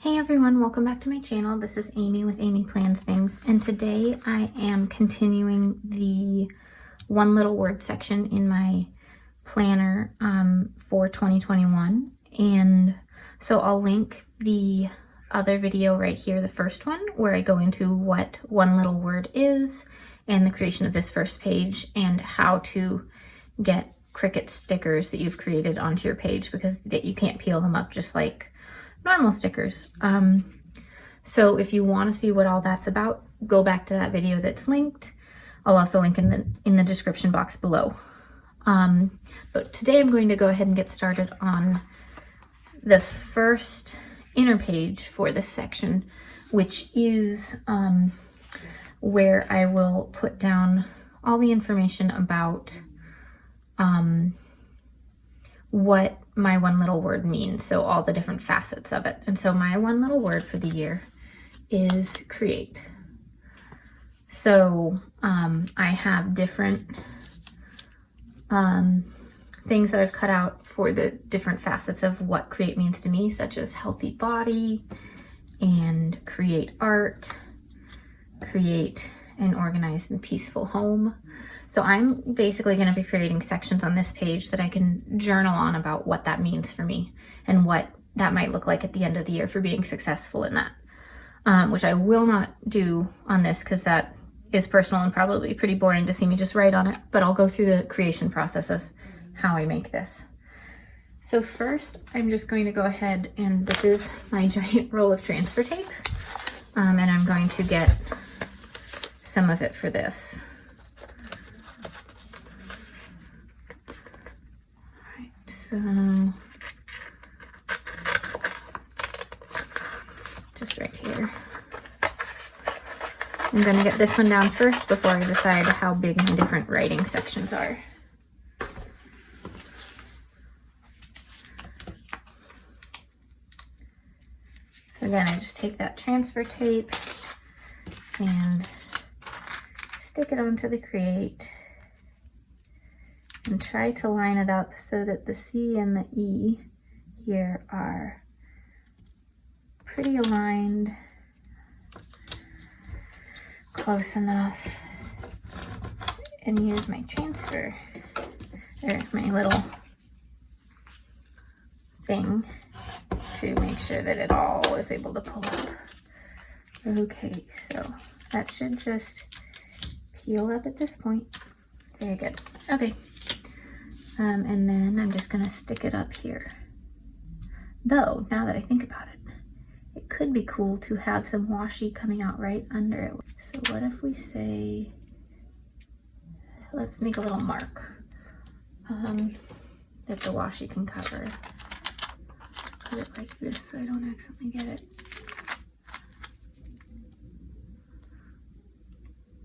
Hey everyone, welcome back to my channel. This is Amy with Amy Plans Things, and today I am continuing the one little word section in my planner for 2021. And so I'll link the other video right here, the first one, where I go into what one little word is and the creation of this first page and how to get Cricut stickers that you've created onto your page, because you can't peel them up just like normal stickers. So if you want to see what all that's about, go back to that video that's linked. I'll also link in the description box below. But today I'm going to go ahead and get started on the first inner page for this section, which is where I will put down all the information about what my one little word means, so all the different facets of it. And so my one little word for the year is create. So I have different things that I've cut out for the different facets of what create means to me, such as healthy body and create art, create an organized and peaceful home. So I'm basically going to be creating sections on this page that I can journal on about what that means for me and what that might look like at the end of the year for being successful in that, which I will not do on this because that is personal and probably pretty boring to see me just write on it, but I'll go through the creation process of how I make this. So first, I'm just going to go ahead, and this is my giant roll of transfer tape, and I'm going to get some of it for this. So just right here. I'm going to get this one down first before I decide how big my different writing sections are. So again, I just take that transfer tape and stick it onto the create and try to line it up so that the C and the E here are pretty aligned, close enough, and use my transfer, or my little thing to make sure that it all is able to pull up. Okay, so that should just peel up at this point. Very good. Okay. And then I'm just going to stick it up here. Though, now that I think about it, it could be cool to have some washi coming out right under it. So what if we say, let's make a little mark that the washi can cover. Put it like this so I don't accidentally get it.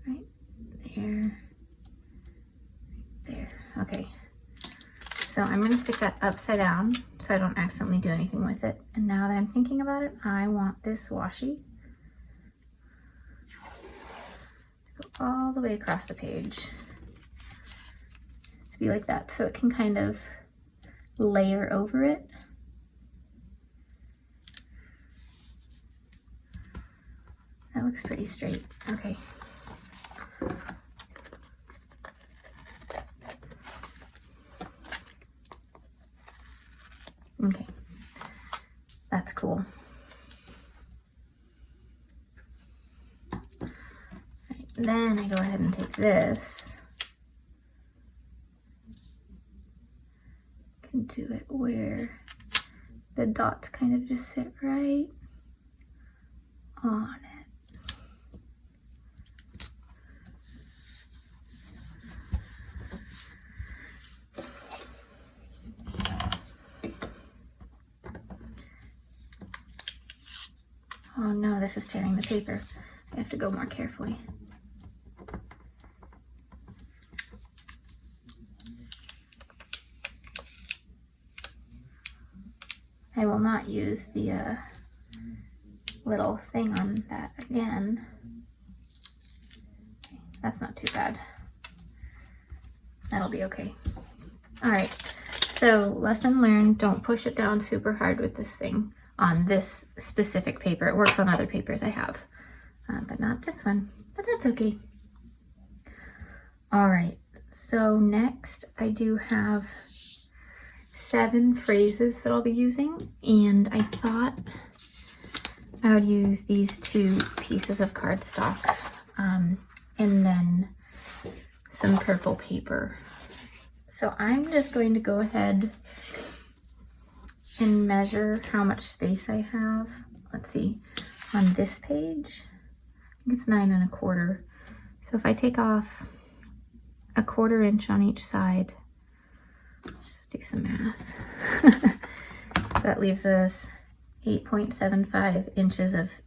Right there. There. Okay. So I'm going to stick that upside down so I don't accidentally do anything with it. And now that I'm thinking about it, I want this washi to go all the way across the page to be like that, so it can kind of layer over it. That looks pretty straight. Okay. Okay, that's cool. Right, then I go ahead and take this, can do it where the dots kind of just sit right on it. Oh no, this is tearing the paper. I have to go more carefully. I will not use the little thing on that again. That's not too bad. That'll be okay. All right, so lesson learned, don't push it down super hard with this thing. on this specific paper. It works on other papers I have, but not this one, but that's okay. All right, so next I do have 7 phrases that I'll be using, and I thought I would use these 2 pieces of cardstock and then some purple paper. So I'm just going to go ahead and measure how much space I have. Let's see, on this page, I think it's 9 1/4. So if I take off 1/4 inch on each side, let's just do some math. That leaves us 8.75 inches of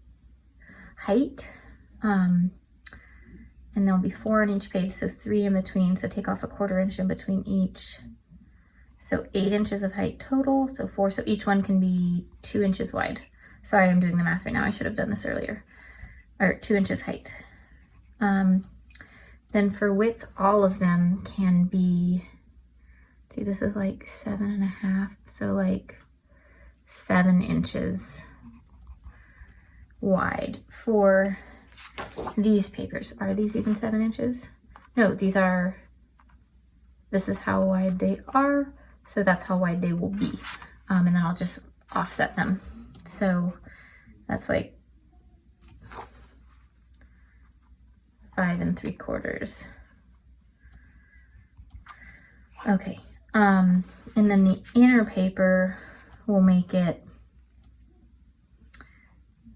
height. And there'll be 4 on each page, so 3 in between. So take off 1/4 inch in between each. So 8 inches of height total, so 4. So each one can be 2 inches wide. Sorry, I'm doing the math right now. I should have done this earlier. Or 2 inches height. Then for width, all of them can be, see, this is like 7 1/2, so like 7 inches wide for these papers. Are these even 7 inches? No, this is how wide they are, so that's how wide they will be. And then I'll just offset them. So that's like 5 3/4. Okay, and then the inner paper will make it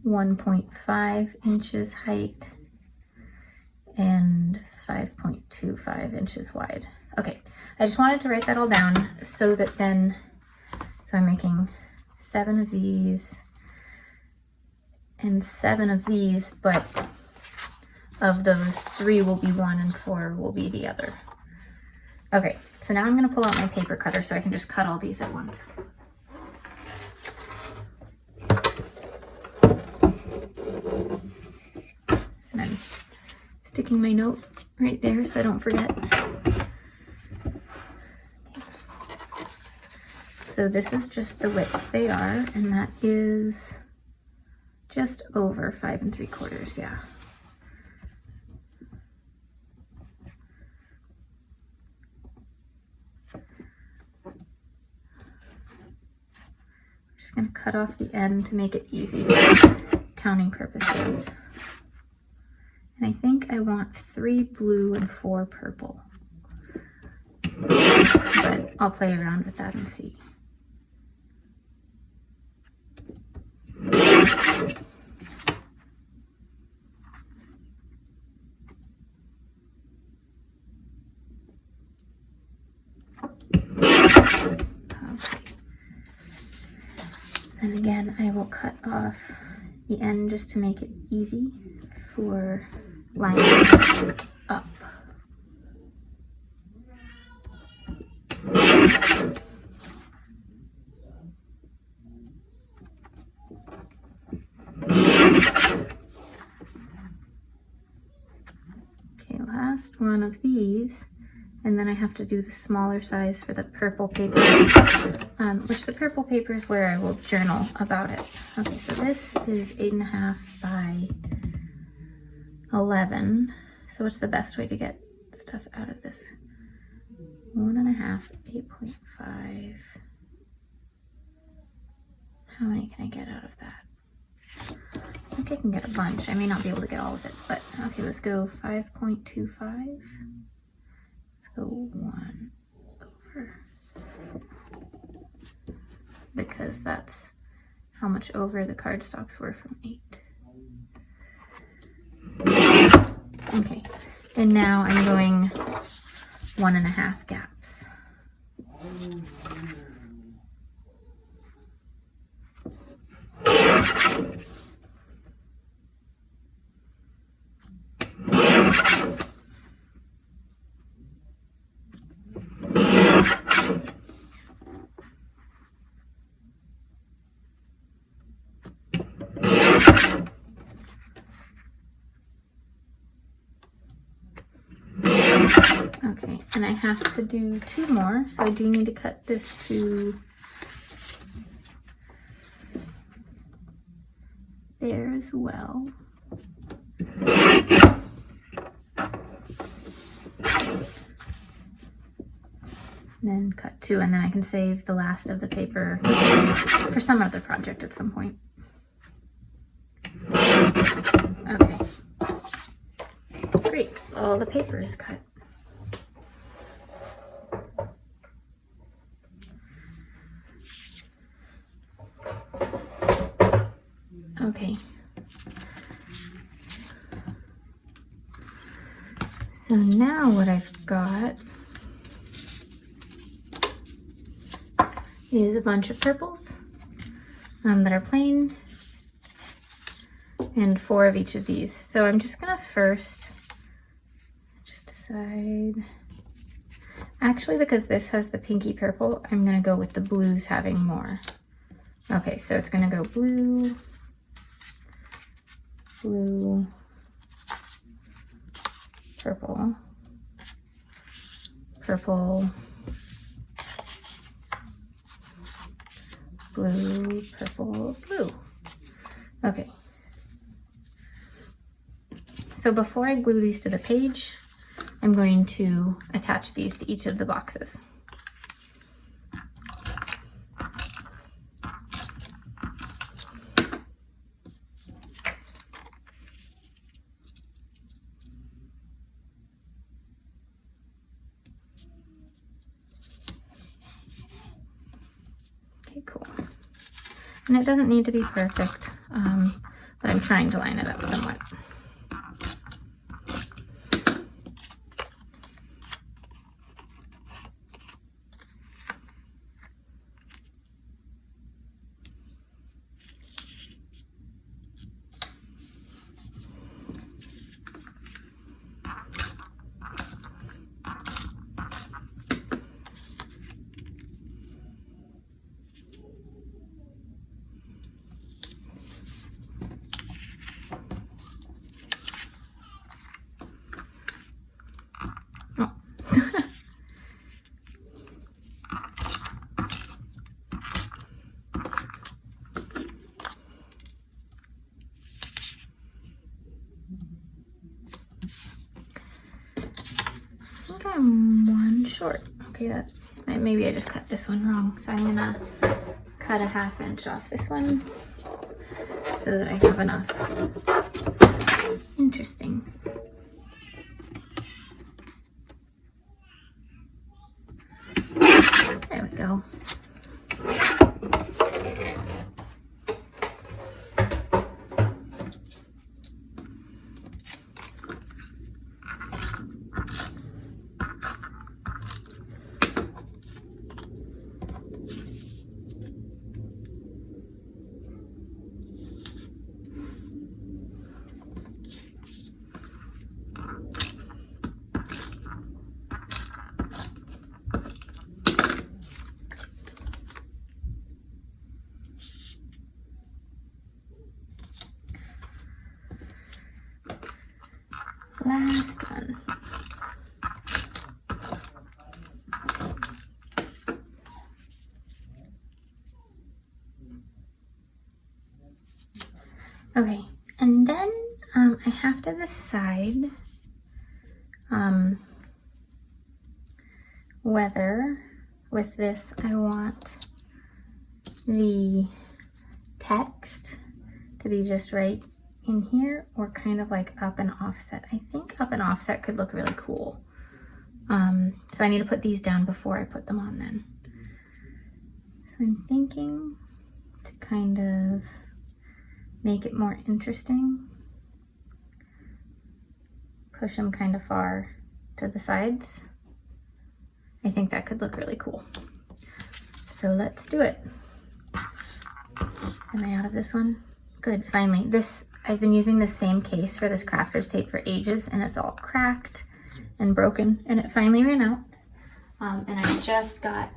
1.5 inches height and 5.25 inches wide. Okay, I just wanted to write that all down so that then, so I'm making 7 of these and 7 of these, but of those 3 will be one and 4 will be the other. Okay, so now I'm gonna pull out my paper cutter so I can just cut all these at once. And I'm sticking my note right there so I don't forget. So this is just the width they are, and that is just over 5 3/4, yeah. I'm just going to cut off the end to make it easy for counting purposes. And I think I want 3 blue and 4 purple. But I'll play around with that and see. And again, I will cut off the end just to make it easy for lining up. Okay, last one of these. And then I have to do the smaller size for the purple paper, which the purple paper is where I will journal about it. Okay, so this is 8 1/2 by 11. So what's the best way to get stuff out of this? 1 1/2, 8.5. How many can I get out of that? I think I can get a bunch. I may not be able to get all of it, but okay, let's go 5.25. Go 1 over, because that's how much over the cardstocks were from 8. Okay, and now I'm going 1 1/2 gaps. Okay, and I have to do 2 more, so I do need to cut this to there as well. Then cut two, and then I can save the last of the paper for some other project at some point. Okay, great, all the paper is cut. Okay, so now what I've got is a bunch of purples that are plain, and 4 of each of these. So I'm just gonna first just decide, actually, because this has the pinky purple, I'm gonna go with the blues having more. Okay, so it's gonna go blue, blue, purple, purple, blue, purple, blue. Okay. So before I glue these to the page, I'm going to attach these to each of the boxes. Okay, cool. And it doesn't need to be perfect, but I'm trying to line it up somewhat. I'm 1 short. Okay, that maybe I just cut this one wrong. So I'm gonna cut a 1/2 inch off this one so that I have enough. Interesting. There we go. Last one. Okay, and then I have to decide whether with this I want the text to be just right in here or kind of like up and offset. I think up and offset could look really cool. So I need to put these down before I put them on then. So I'm thinking to kind of make it more interesting, push them kind of far to the sides. I think that could look really cool. So let's do it. Am I out of this one? Good, finally. I've been using the same case for this crafter's tape for ages, and it's all cracked and broken, and it finally ran out. And I just got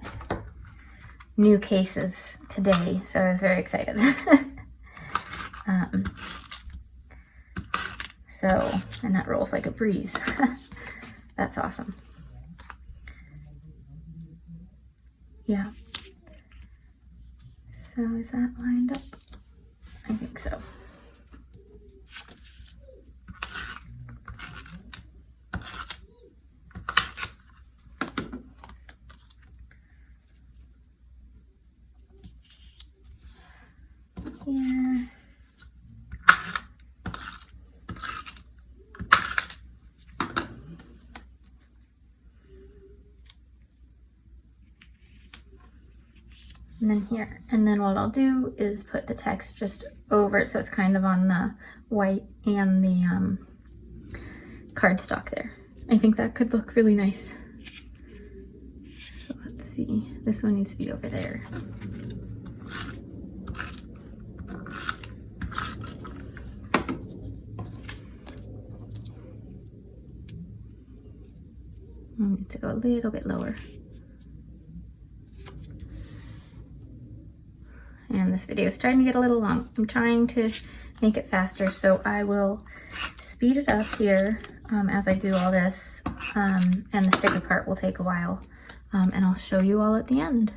new cases today, so I was very excited. And that rolls like a breeze. That's awesome. Yeah. So is that lined up? I think so. here. And then here. And then what I'll do is put the text just over it so it's kind of on the white and the cardstock there. I think that could look really nice. So let's see. This one needs to be over there. I need to go a little bit lower. And this video is starting to get a little long. I'm trying to make it faster, so I will speed it up here as I do all this. And the sticker part will take a while. And I'll show you all at the end.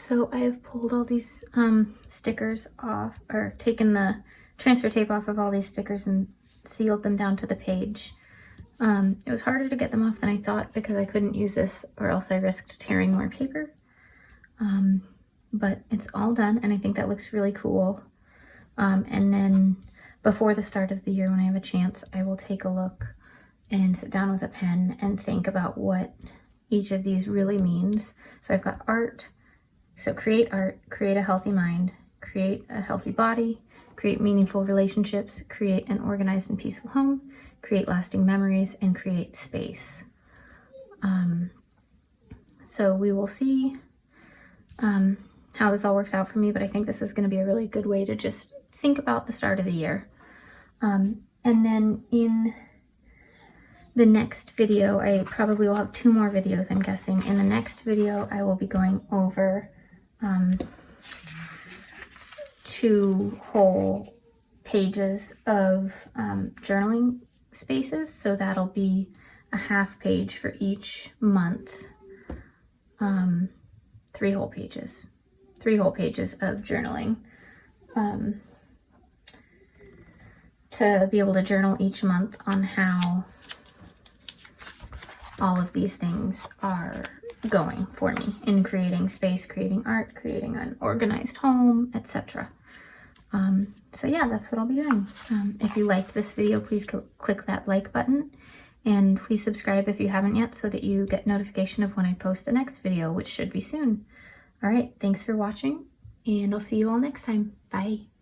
So I have pulled all these stickers off, or taken the transfer tape off of all these stickers and sealed them down to the page. It was harder to get them off than I thought because I couldn't use this or else I risked tearing more paper. But it's all done and I think that looks really cool. And then before the start of the year, when I have a chance, I will take a look and sit down with a pen and think about what each of these really means. So I've got art. So create art, create a healthy mind, create a healthy body, create meaningful relationships, create an organized and peaceful home, create lasting memories, and create space. So we will see how this all works out for me, but I think this is going to be a really good way to just think about the start of the year. And then in the next video, I probably will have 2 more videos, I'm guessing. In the next video, I will be going over 2 whole pages of journaling spaces. So that'll be a half page for each month. 3 whole pages. 3 whole pages of journaling. To be able to journal each month on how all of these things are going for me in creating space, creating art, creating an organized home, etc. So yeah, that's what I'll be doing. If you liked this video, please click that like button and please subscribe if you haven't yet so that you get notification of when I post the next video, which should be soon. All right, thanks for watching and I'll see you all next time. Bye.